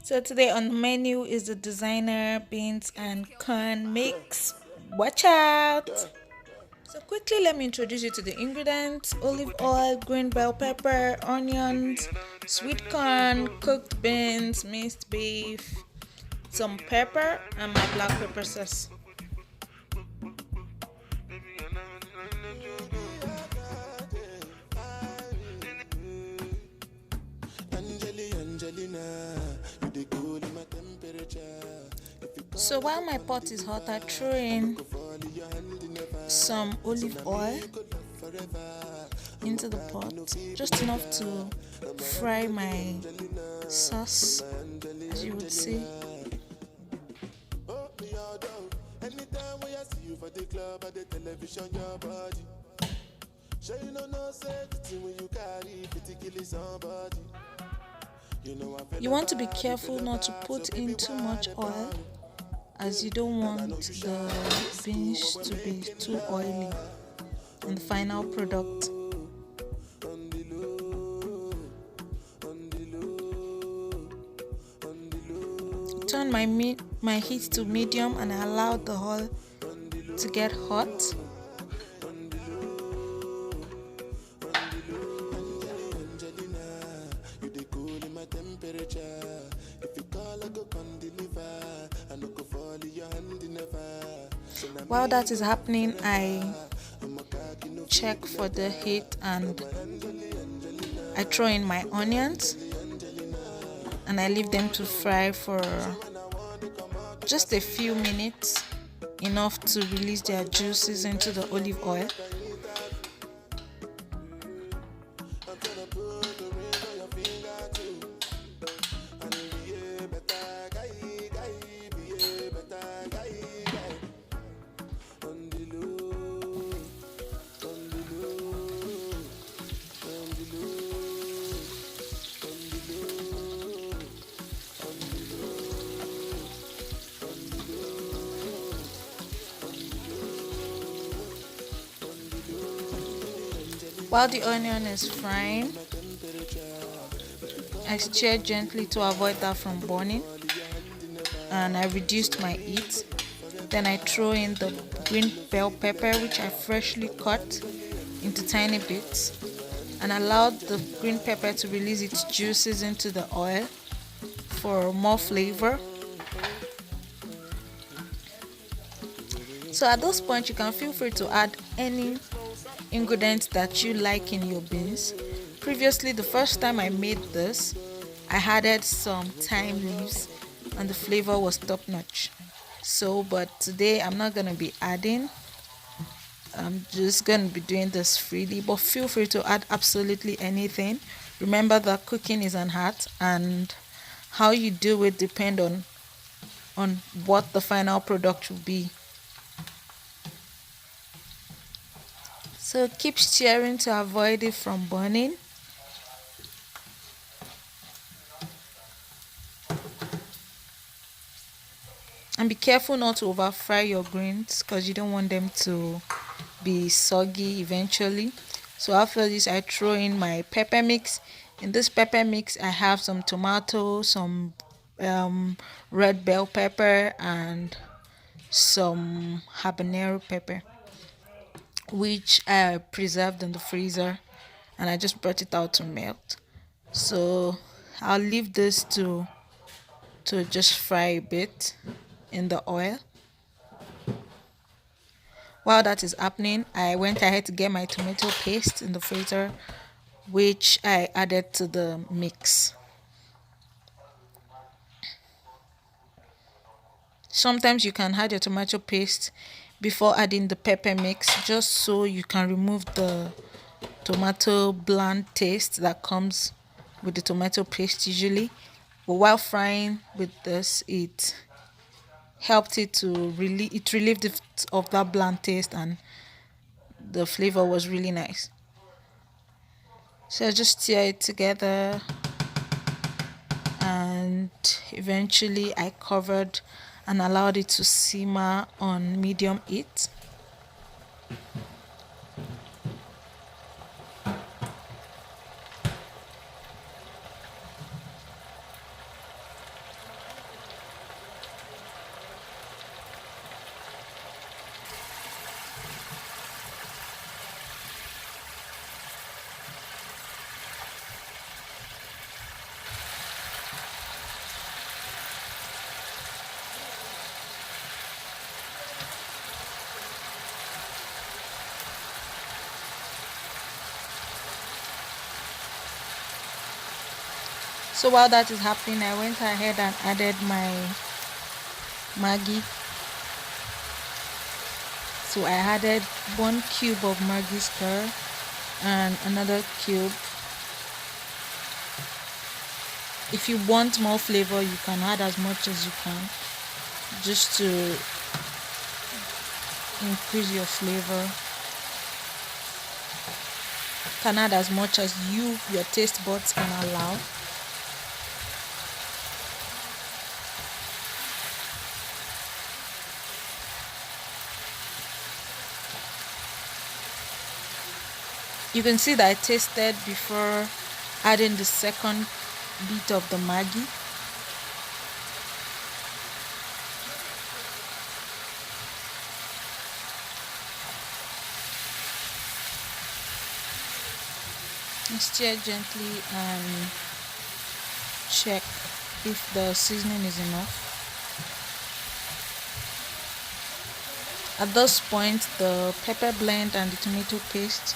So today on the menu is the designer beans and corn mix. Watch out! So quickly let me introduce you to the ingredients: olive oil, green bell pepper, onions, sweet corn, cooked beans, minced beef, some pepper, and my black pepper sauce. So while my pot is hot, I throw in some olive oil into the pot, just enough to fry my sauce, as you would see. You want to be careful not to put in too much oil, as you don't want the beans to be too oily in the final product. Turn my heat to medium and I allow the oil to get hot. While that is happening, I check for the heat and I throw in my onions and I leave them to fry for just a few minutes, enough to release their juices into the olive oil. While the onion is frying, I stir gently to avoid that from burning, and I reduced my heat. Then I throw in the green bell pepper, which I freshly cut into tiny bits, and allowed the green pepper to release its juices into the oil for more flavor. So at this point, you can feel free to add any ingredients that you like in your beans. Previously, the first time I made this, I added some thyme leaves and the flavor was top notch. So, but today I'm not going to be adding. I'm just going to be doing this freely, but feel free to add absolutely anything. Remember that cooking is an art and how you do it depend on what the final product will be. So keep stirring to avoid it from burning. And be careful not to over fry your greens because you don't want them to be soggy eventually. So after this, I throw in my pepper mix. In this pepper mix, I have some tomato, some red bell pepper, and some habanero pepper, which I preserved in the freezer and I just brought it out to melt. So I'll leave this to just fry a bit in the oil. While that is happening, I went ahead to get my tomato paste in the freezer, which I added to the mix. Sometimes you can add your tomato paste before adding the pepper mix, just so you can remove the tomato bland taste that comes with the tomato paste usually. But while frying with this, it helped it to relieved it of that bland taste and the flavor was really nice. So I just stir it together and eventually I covered and allowed it to simmer on medium heat. So while that is happening, I went ahead and added my Maggi. So I added 1 cube of Maggi star and another cube. If you want more flavor, you can add as much as you can, just to increase your flavor. You can add as much as your taste buds can allow. You can see that I tasted before adding the second bit of the Maggi. Stir gently and check if the seasoning is enough. At this point, the pepper blend and the tomato paste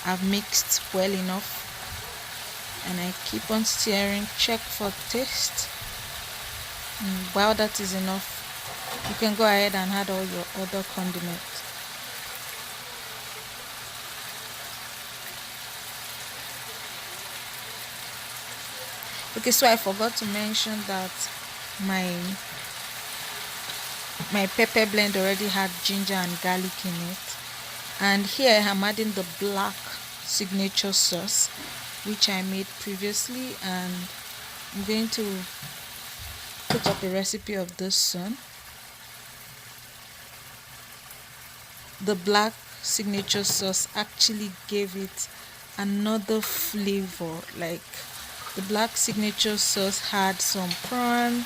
have mixed well enough, and I keep on stirring, check for taste. While that is enough, you can go ahead and add all your other condiments. Okay, so I forgot to mention that my pepper blend already had ginger and garlic in it, and here I'm adding the black signature sauce which I made previously, and I'm going to put up a recipe of this soon. The black signature sauce actually gave it another flavor. Like, the black signature sauce had some prawn,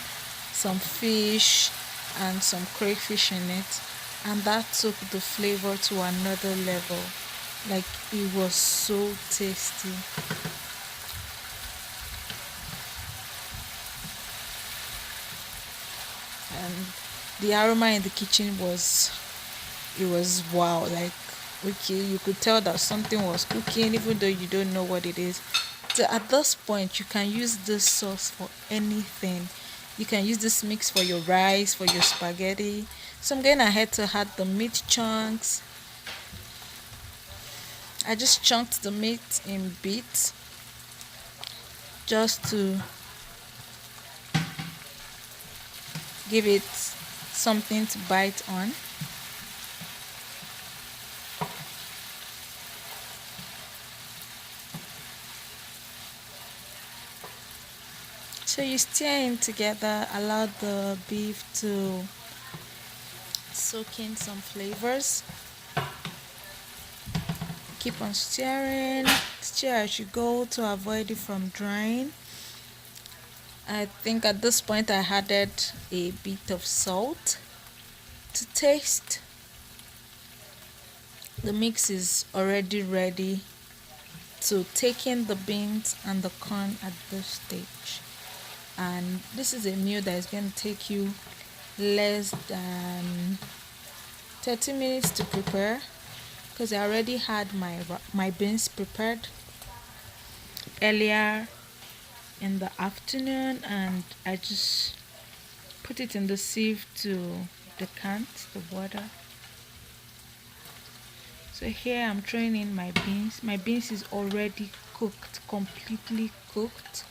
some fish, and some crayfish in it, and that took the flavor to another level. Like, it was so tasty. And the aroma in the kitchen was wow. Like, okay, you could tell that something was cooking even though you don't know what it is. So at this point, you can use this sauce for anything. You can use this mix for your rice, for your spaghetti. So I'm going ahead to add the meat chunks. I just chunked the meat in bits just to give it something to bite on. So you stir in together, allow the beef to soak in some flavors. Keep on stirring, stir as you go to avoid it from drying. I think at this point I added a bit of salt to taste. The mix is already ready to take in the beans and the corn at this stage. And this is a meal that is going to take you less than 30 minutes to prepare, because I already had my beans prepared earlier in the afternoon, and I just put it in the sieve to decant the water. So here I'm throwing in my beans. My beans is already cooked, completely cooked.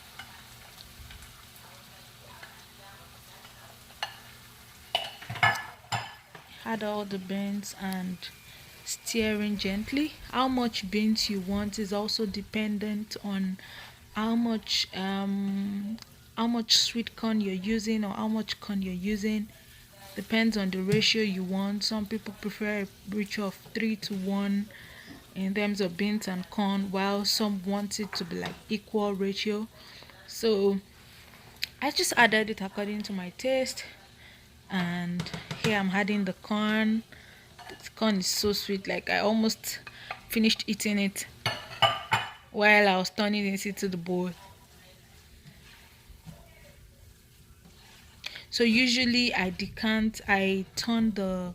Add all the beans and stirring gently. How much beans you want is also dependent on how much sweet corn you're using, or how much corn you're using. Depends on the ratio you want. Some people prefer a ratio of 3 to 1 in terms of beans and corn, while some want it to be like equal ratio. So I just added it according to my taste. And here I'm adding the corn. The corn is so sweet, like I almost finished eating it while I was turning it into the bowl. So usually I turn the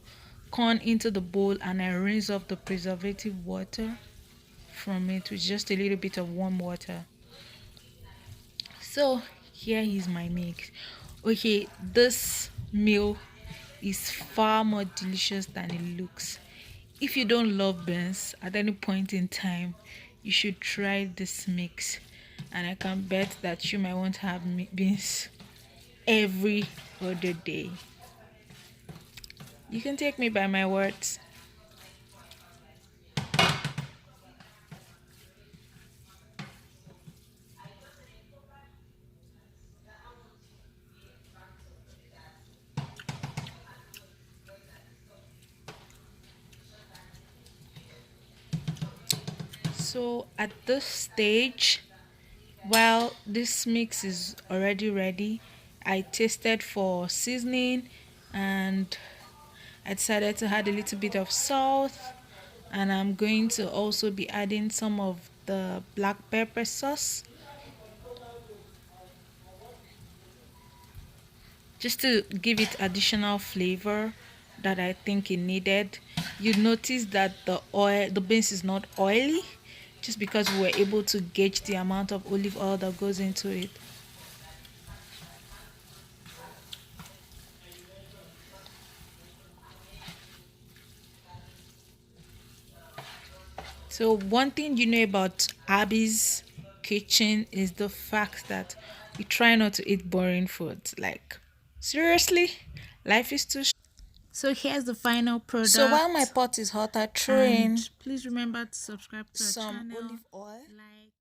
corn into the bowl and I rinse off the preservative water from it with just a little bit of warm water. So here is my mix. Okay, this meal is far more delicious than it looks. If you don't love beans at any point in time, you should try this mix. And I can bet that you might want to have beans every other day. You can take me by my words. So at this stage, while this mix is already ready, I tasted for seasoning and I decided to add a little bit of salt, and I'm going to also be adding some of the black pepper sauce just to give it additional flavor that I think it needed. You notice that the beans is not oily just because we were able to gauge the amount of olive oil that goes into it. So one thing you know about Abby's kitchen is the fact that we try not to eat boring food. Like seriously, life is too. So here's the final So while my product, pot is hot, I throw and in please remember to subscribe to our some channel, olive oil. like.